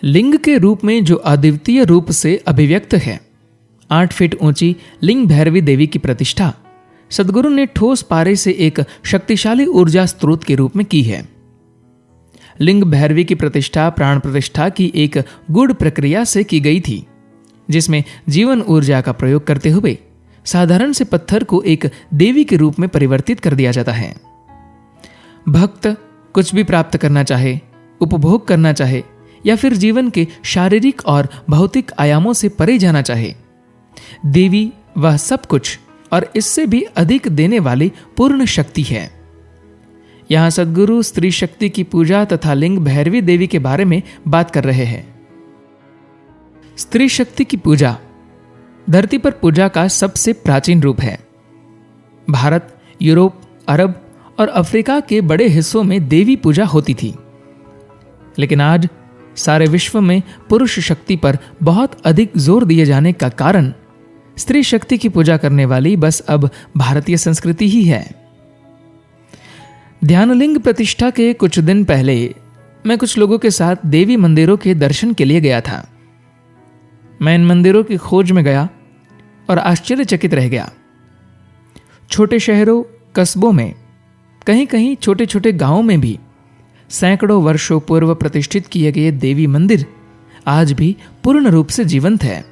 लिंग के रूप में जो अद्वितीय रूप से अभिव्यक्त है, 8 फीट ऊंची लिंग भैरवी देवी की प्रतिष्ठा सद्गुरु ने ठोस पारे से एक शक्तिशाली ऊर्जा स्रोत के रूप में की है। लिंग भैरवी की प्रतिष्ठा प्राण प्रतिष्ठा की एक गूढ़ प्रक्रिया से की गई थी, जिसमें जीवन ऊर्जा का प्रयोग करते हुए साधारण से पत्थर को एक देवी के रूप में परिवर्तित कर दिया जाता है। भक्त कुछ भी प्राप्त करना चाहे, उपभोग करना चाहे या फिर जीवन के शारीरिक और भौतिक आयामों से परे जाना चाहे, देवी वह सब कुछ और इससे भी अधिक देने वाली पूर्ण शक्ति है। यहां सद्गुरु स्त्री शक्ति की पूजा तथा लिंग भैरवी देवी के बारे में बात कर रहे हैं। स्त्री शक्ति की पूजा धरती पर पूजा का सबसे प्राचीन रूप है। भारत, यूरोप, अरब और अफ्रीका के बड़े हिस्सों में देवी पूजा होती थी, लेकिन आज सारे विश्व में पुरुष शक्ति पर बहुत अधिक जोर दिए जाने का कारण स्त्री शक्ति की पूजा करने वाली बस अब भारतीय संस्कृति ही है। ध्यानलिंग प्रतिष्ठा के कुछ दिन पहले मैं कुछ लोगों के साथ देवी मंदिरों के दर्शन के लिए गया था। मैं इन मंदिरों की खोज में गया और आश्चर्यचकित रह गया। छोटे शहरों, कस्बों में, कहीं कहीं छोटे छोटे गांवों में भी सैकड़ों वर्षों पूर्व प्रतिष्ठित किए गए देवी मंदिर आज भी पूर्ण रूप से जीवंत है,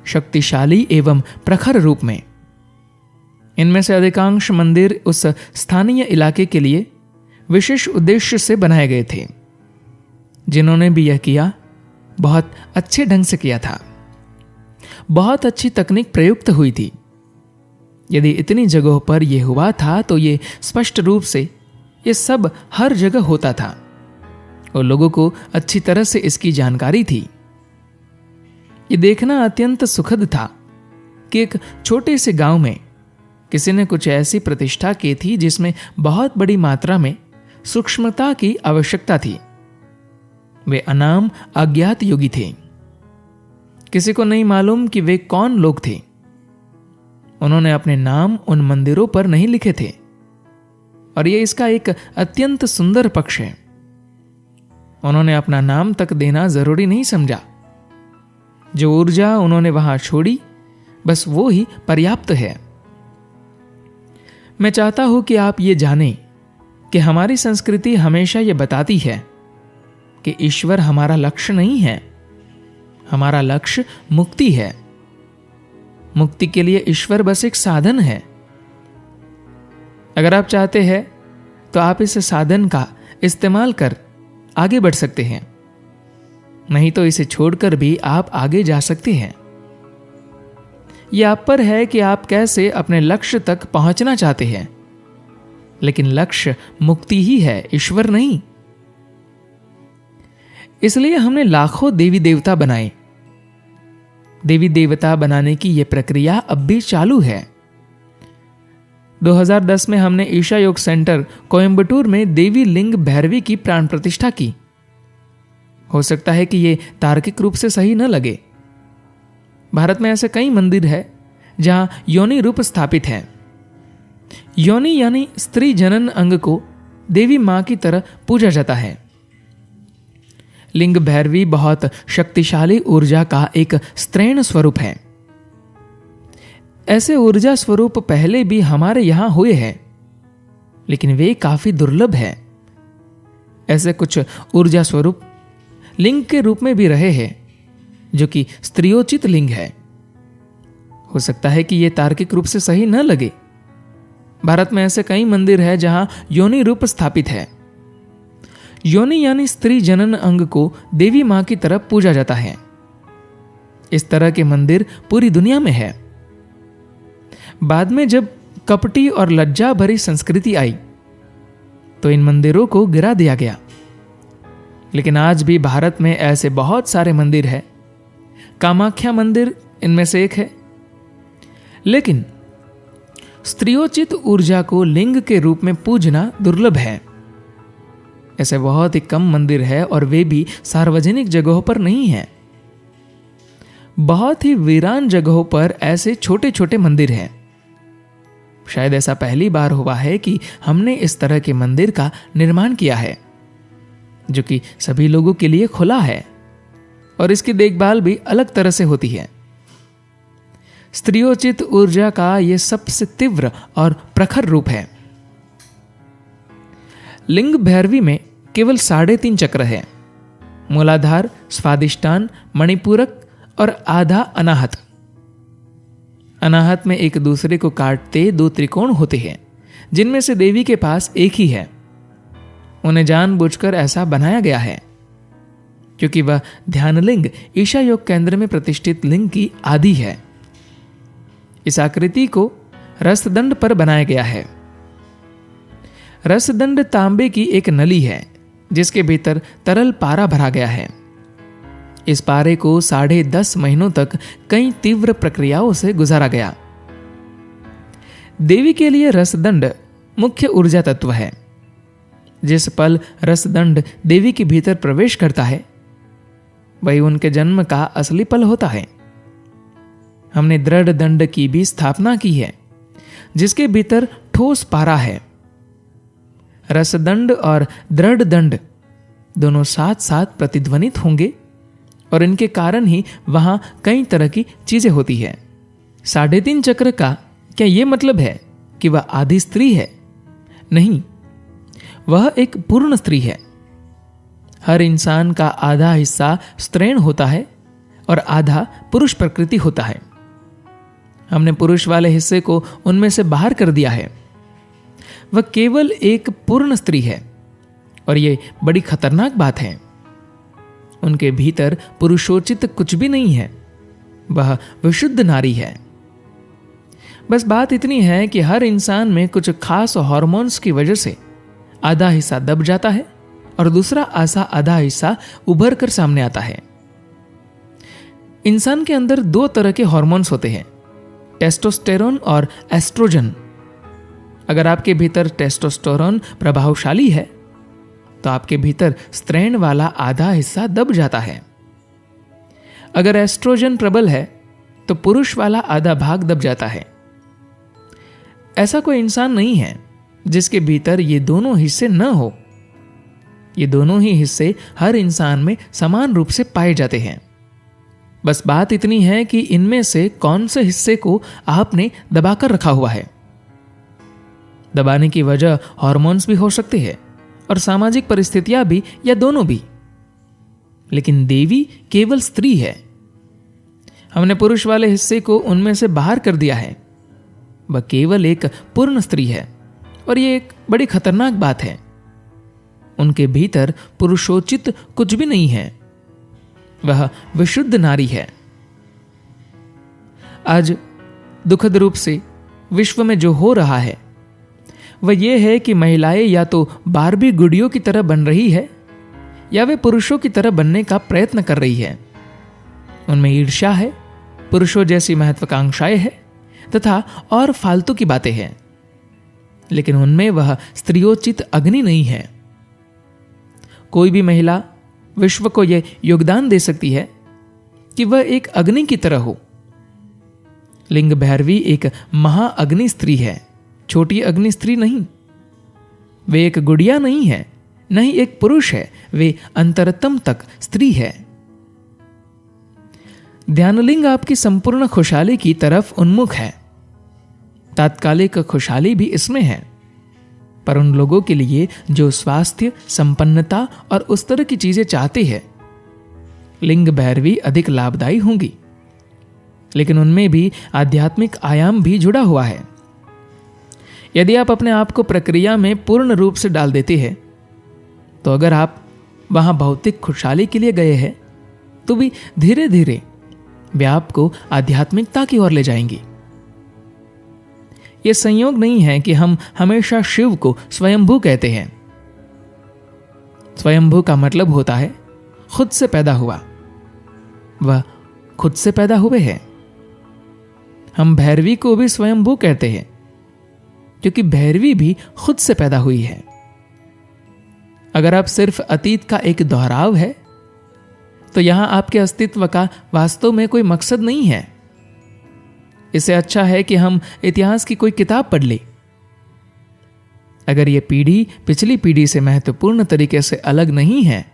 शक्तिशाली एवं प्रखर रूप में। इनमें से अधिकांश मंदिर उस स्थानीय इलाके के लिए विशेष उद्देश्य से बनाए गए थे। जिन्होंने भी यह किया, बहुत अच्छे ढंग से किया था। बहुत अच्छी तकनीक प्रयुक्त हुई थी। यदि इतनी जगहों पर यह हुआ था तो यह स्पष्ट रूप से यह सब हर जगह होता था और लोगों को अच्छी तरह से इसकी जानकारी थी। यह देखना अत्यंत सुखद था कि एक छोटे से गांव में किसी ने कुछ ऐसी प्रतिष्ठा की थी जिसमें बहुत बड़ी मात्रा में सूक्ष्मता की आवश्यकता थी। वे अनाम अज्ञात योगी थे। किसी को नहीं मालूम कि वे कौन लोग थे। उन्होंने अपने नाम उन मंदिरों पर नहीं लिखे थे और यह इसका एक अत्यंत सुंदर पक्ष है। उन्होंने अपना नाम तक देना जरूरी नहीं समझा। जो ऊर्जा उन्होंने वहां छोड़ी, बस वो ही पर्याप्त है। मैं चाहता हूं कि आप ये जानें कि हमारी संस्कृति हमेशा यह बताती है कि ईश्वर हमारा लक्ष्य नहीं है। हमारा लक्ष्य मुक्ति है। मुक्ति के लिए ईश्वर बस एक साधन है। अगर आप चाहते हैं तो आप इस साधन का इस्तेमाल कर आगे बढ़ सकते हैं, नहीं तो इसे छोड़कर भी आप आगे जा सकते हैं। यह आप पर है कि आप कैसे अपने लक्ष्य तक पहुंचना चाहते हैं, लेकिन लक्ष्य मुक्ति ही है, ईश्वर नहीं। इसलिए हमने लाखों देवी देवता बनाए। देवी देवता बनाने की यह प्रक्रिया अब भी चालू है। 2010 में हमने ईशा योग सेंटर कोयंबटूर में देवी लिंग भैरवी की प्राण प्रतिष्ठा की। हो सकता है कि यह तार्किक रूप से सही न लगे। भारत में ऐसे कई मंदिर हैं जहां योनि रूप स्थापित है। योनि यानी स्त्री जनन अंग को देवी मां की तरह पूजा जाता है। लिंग भैरवी बहुत शक्तिशाली ऊर्जा का एक स्त्रैण स्वरूप है। ऐसे ऊर्जा स्वरूप पहले भी हमारे यहां हुए हैं, लेकिन वे काफी दुर्लभ हैं। ऐसे कुछ ऊर्जा स्वरूप लिंग के रूप में भी रहे हैं, जो कि स्त्रियोचित लिंग है। हो सकता है कि यह तार्किक रूप से सही न लगे। भारत में ऐसे कई मंदिर हैं जहां योनि रूप स्थापित है। योनि यानी स्त्री जनन अंग को देवी मां की तरफ पूजा जाता है। इस तरह के मंदिर पूरी दुनिया में है। बाद में जब कपटी और लज्जा भरी संस्कृति आई तो इन मंदिरों को गिरा दिया गया, लेकिन आज भी भारत में ऐसे बहुत सारे मंदिर हैं। कामाख्या मंदिर इनमें से एक है। लेकिन स्त्रियोचित ऊर्जा को लिंग के रूप में पूजना दुर्लभ है। ऐसे बहुत ही कम मंदिर है और वे भी सार्वजनिक जगहों पर नहीं हैं। बहुत ही वीरान जगहों पर ऐसे छोटे छोटे मंदिर हैं। शायद ऐसा पहली बार हुआ है कि हमने इस तरह के मंदिर का निर्माण किया है, जो कि सभी लोगों के लिए खुला है। और इसकी देखभाल भी अलग तरह से होती है। स्त्रियोचित ऊर्जा का यह सबसे तीव्र और प्रखर रूप है। लिंग भैरवी में केवल 3.5 चक्र है, मूलाधार, स्वादिष्टान, मणिपूरक और आधा अनाहत। अनाहत में एक दूसरे को काटते 2 त्रिकोण होते हैं, जिनमें से देवी के पास एक ही है। उन्हें जानबूझकर ऐसा बनाया गया है क्योंकि वह ध्यान लिंग ईशा योग केंद्र में प्रतिष्ठित लिंग की आदि है। इस आकृति को रसदंड पर बनाया गया है। रसदंड तांबे की एक नली है जिसके भीतर तरल पारा भरा गया है। इस पारे को 10.5 महीनों तक कई तीव्र प्रक्रियाओं से गुजारा गया। देवी के लिए रसदंड मुख्य ऊर्जा तत्व है। जिस पल रसदंड देवी के भीतर प्रवेश करता है वही उनके जन्म का असली पल होता है। हमने दृढ़ दंड की भी स्थापना की है जिसके भीतर ठोस पारा है। रसदंड और दृढ़ दंड दोनों साथ साथ प्रतिध्वनित होंगे और इनके कारण ही वहां कई तरह की चीजें होती है। 3.5 चक्र का क्या यह मतलब है कि वह आधी स्त्री है? नहीं, वह एक पूर्ण स्त्री है। हर इंसान का आधा हिस्सा स्त्रैण होता है और आधा पुरुष प्रकृति होता है। हमने पुरुष वाले हिस्से को उनमें से बाहर कर दिया है। वह केवल एक पूर्ण स्त्री है और यह बड़ी खतरनाक बात है। उनके भीतर पुरुषोचित कुछ भी नहीं है, वह विशुद्ध नारी है। बस बात इतनी है कि हर इंसान में कुछ खास हार्मोन्स की वजह से आधा हिस्सा दब जाता है और दूसरा आधा हिस्सा उभर कर सामने आता है। इंसान के अंदर 2 तरह के हार्मोन्स होते हैं, टेस्टोस्टेरोन और एस्ट्रोजन। अगर आपके भीतर टेस्टोस्टेरोन प्रभावशाली है तो आपके भीतर स्त्रैण वाला आधा हिस्सा दब जाता है। अगर एस्ट्रोजन प्रबल है तो पुरुष वाला आधा भाग दब जाता है। ऐसा कोई इंसान नहीं है जिसके भीतर ये दोनों हिस्से न हो। ये दोनों ही हिस्से हर इंसान में समान रूप से पाए जाते हैं। बस बात इतनी है कि इनमें से कौन से हिस्से को आपने दबाकर रखा हुआ है। दबाने की वजह हार्मोन्स भी हो सकते हैं और सामाजिक परिस्थितियां भी, या दोनों भी। लेकिन देवी केवल स्त्री है। हमने पुरुष वाले हिस्से को उनमें से बाहर कर दिया है। वह केवल एक पूर्ण स्त्री है और यह एक बड़ी खतरनाक बात है। उनके भीतर पुरुषोचित कुछ भी नहीं है, वह विशुद्ध नारी है। आज दुखद रूप से विश्व में जो हो रहा है वह यह है कि महिलाएं या तो बारबी गुड़ियों की तरह बन रही है या वे पुरुषों की तरह बनने का प्रयत्न कर रही है। उनमें ईर्ष्या है, पुरुषों जैसी महत्वाकांक्षाएं है तथा और फालतू की बातें हैं, लेकिन उनमें वह स्त्रियोचित अग्नि नहीं है। कोई भी महिला विश्व को यह योगदान दे सकती है कि वह एक अग्नि की तरह हो। लिंग भैरवी एक महाअग्नि स्त्री है, छोटी अग्नि स्त्री नहीं। वे एक गुड़िया नहीं है, नहीं एक पुरुष है, वे अंतरतम तक स्त्री है। ध्यानलिंग आपकी संपूर्ण खुशहाली की तरफ उन्मुख है। तात्कालिक खुशहाली भी इसमें है, पर उन लोगों के लिए जो स्वास्थ्य, संपन्नता और उस तरह की चीजें चाहते हैं, लिंग भैरवी अधिक लाभदायी होंगी। लेकिन उनमें भी आध्यात्मिक आयाम भी जुड़ा हुआ है। यदि आप अपने आप को प्रक्रिया में पूर्ण रूप से डाल देते हैं तो अगर आप वहां भौतिक खुशहाली के लिए गए हैं तो भी धीरे धीरे वे आपको आध्यात्मिकता की ओर ले जाएंगी। यह संयोग नहीं है कि हम हमेशा शिव को स्वयंभू कहते हैं। स्वयंभू का मतलब होता है खुद से पैदा हुआ। वह खुद से पैदा हुए हैं। हम भैरवी को भी स्वयंभू कहते हैं क्योंकि भैरवी भी खुद से पैदा हुई है। अगर आप सिर्फ अतीत का एक दोहराव है तो यहां आपके अस्तित्व का वास्तव में कोई मकसद नहीं है। इससे अच्छा है कि हम इतिहास की कोई किताब पढ़ लें। अगर यह पीढ़ी पिछली पीढ़ी से महत्वपूर्ण तरीके से अलग नहीं है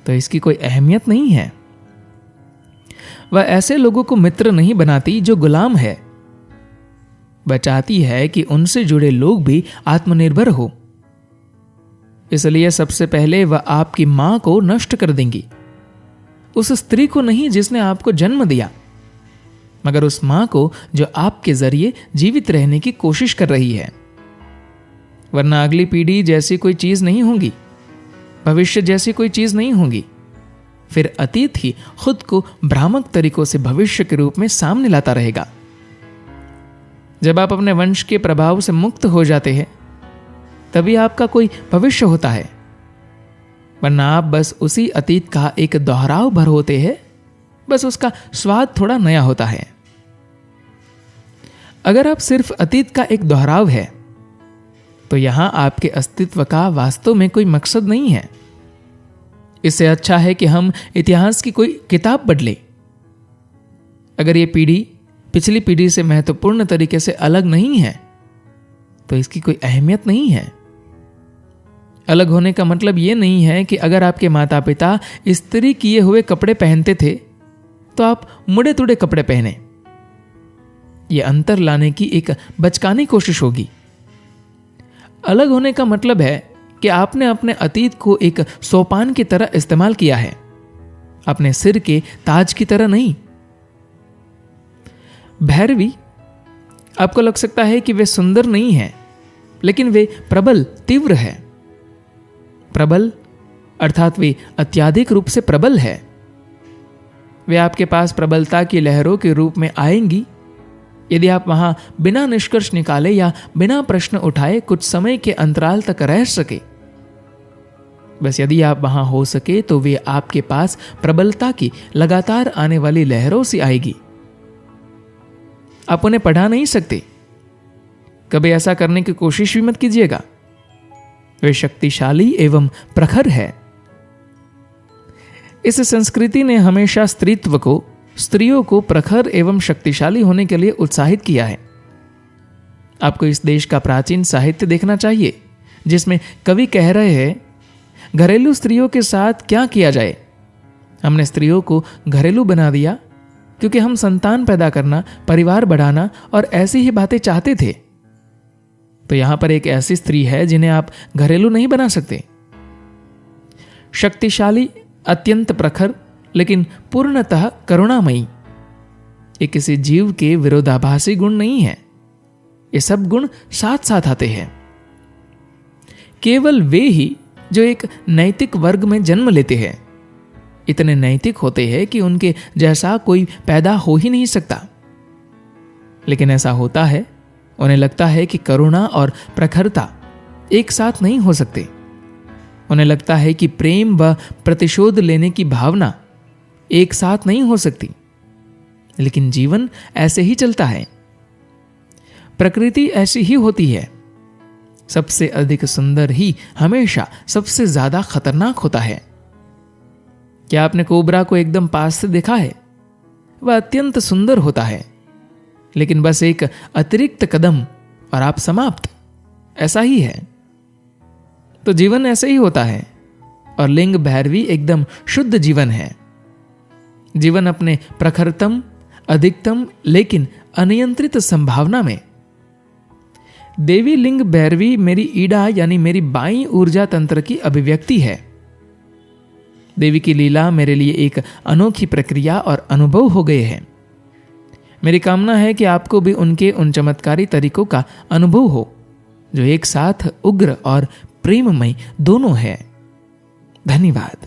तो इसकी कोई अहमियत नहीं है। वह ऐसे लोगों को मित्र नहीं बनाती जो गुलाम है। वह चाहती है कि उनसे जुड़े लोग भी आत्मनिर्भर हो। इसलिए सबसे पहले वह आपकी मां को नष्ट कर देंगी। उस स्त्री को नहीं जिसने आपको जन्म दिया, मगर उस मां को जो आपके जरिए जीवित रहने की कोशिश कर रही है। वरना अगली पीढ़ी जैसी कोई चीज नहीं होगी, भविष्य जैसी कोई चीज नहीं होगी। फिर अतीत ही खुद को भ्रामक तरीकों से भविष्य के रूप में सामने लाता रहेगा। जब आप अपने वंश के प्रभाव से मुक्त हो जाते हैं, तभी आपका कोई भविष्य होता है। वरना आप बस उसी अतीत का एक दोहराव भर होते हैं, बस उसका स्वाद थोड़ा नया होता है। अगर आप सिर्फ अतीत का एक दोहराव है, तो यहां आपके अस्तित्व का वास्तव में कोई मकसद नहीं है। इससे अच्छा है कि हम इतिहास की कोई किताब बदलें। अगर यह पीढ़ी पिछली पीढ़ी से महत्वपूर्ण तरीके से अलग नहीं है, तो इसकी कोई अहमियत नहीं है। अलग होने का मतलब यह नहीं है कि अगर आपके माता पिता इस्त्री किए हुए कपड़े पहनते थे, तो आप मुड़े तुड़े कपड़े पहने। यह अंतर लाने की एक बचकानी कोशिश होगी। अलग होने का मतलब है कि आपने अपने अतीत को एक सोपान की तरह इस्तेमाल किया है, अपने सिर के ताज की तरह नहीं। भैरवी, आपको लग सकता है कि वे सुंदर नहीं है, लेकिन वे प्रबल, तीव्र है। प्रबल अर्थात वे अत्याधिक रूप से प्रबल है। वे आपके पास प्रबलता की लहरों के रूप में आएंगी यदि आप वहां बिना निष्कर्ष निकाले या बिना प्रश्न उठाए कुछ समय के अंतराल तक रह सके। बस यदि आप वहां हो सके तो वे आपके पास प्रबलता की लगातार आने वाली लहरों से आएगी। आप उन्हें पढ़ा नहीं सकते, कभी ऐसा करने की कोशिश भी मत कीजिएगा। वे शक्तिशाली एवं प्रखर है। इस संस्कृति ने हमेशा स्त्रियों को प्रखर एवं शक्तिशाली होने के लिए उत्साहित किया है। आपको इस देश का प्राचीन साहित्य देखना चाहिए, जिसमें कवि कह रहे हैं, घरेलू स्त्रियों के साथ क्या किया जाए। हमने स्त्रियों को घरेलू बना दिया क्योंकि हम संतान पैदा करना, परिवार बढ़ाना और ऐसी ही बातें चाहते थे। तो यहां पर एक ऐसी स्त्री है जिन्हें आप घरेलू नहीं बना सकते। शक्तिशाली, अत्यंत प्रखर, लेकिन पूर्णतः करुणामयी, ये किसी जीव के विरोधाभासी गुण नहीं है। ये सब गुण साथ साथ आते हैं। केवल वे ही जो एक नैतिक वर्ग में जन्म लेते हैं इतने नैतिक होते हैं कि उनके जैसा कोई पैदा हो ही नहीं सकता। लेकिन ऐसा होता है, उन्हें लगता है कि करुणा और प्रखरता एक साथ नहीं हो सकते। उन्हें लगता है कि प्रेम व प्रतिशोध लेने की भावना एक साथ नहीं हो सकती। लेकिन जीवन ऐसे ही चलता है। प्रकृति ऐसी ही होती है। सबसे अधिक सुंदर ही हमेशा सबसे ज्यादा खतरनाक होता है। क्या आपने कोबरा को एकदम पास से देखा है? वह अत्यंत सुंदर होता है, लेकिन बस एक अतिरिक्त कदम और आप समाप्त। ऐसा ही है। तो जीवन ऐसे ही होता है। और लिंग भैरवी एकदम शुद्ध जीवन है। जीवन अपने प्रखरतम, अधिकतम लेकिन अनियंत्रित संभावना में। देवी लिंग भैरवी मेरी ईड़ा यानी मेरी बाईं ऊर्जा तंत्र की अभिव्यक्ति है। देवी की लीला मेरे लिए एक अनोखी प्रक्रिया और अनुभव हो गए हैं। मेरी कामना है कि आपको भी उनके उन चमत्कारी तरीकों का अनुभव हो जो एक साथ उग्र और प्रेममय दोनों है। धन्यवाद।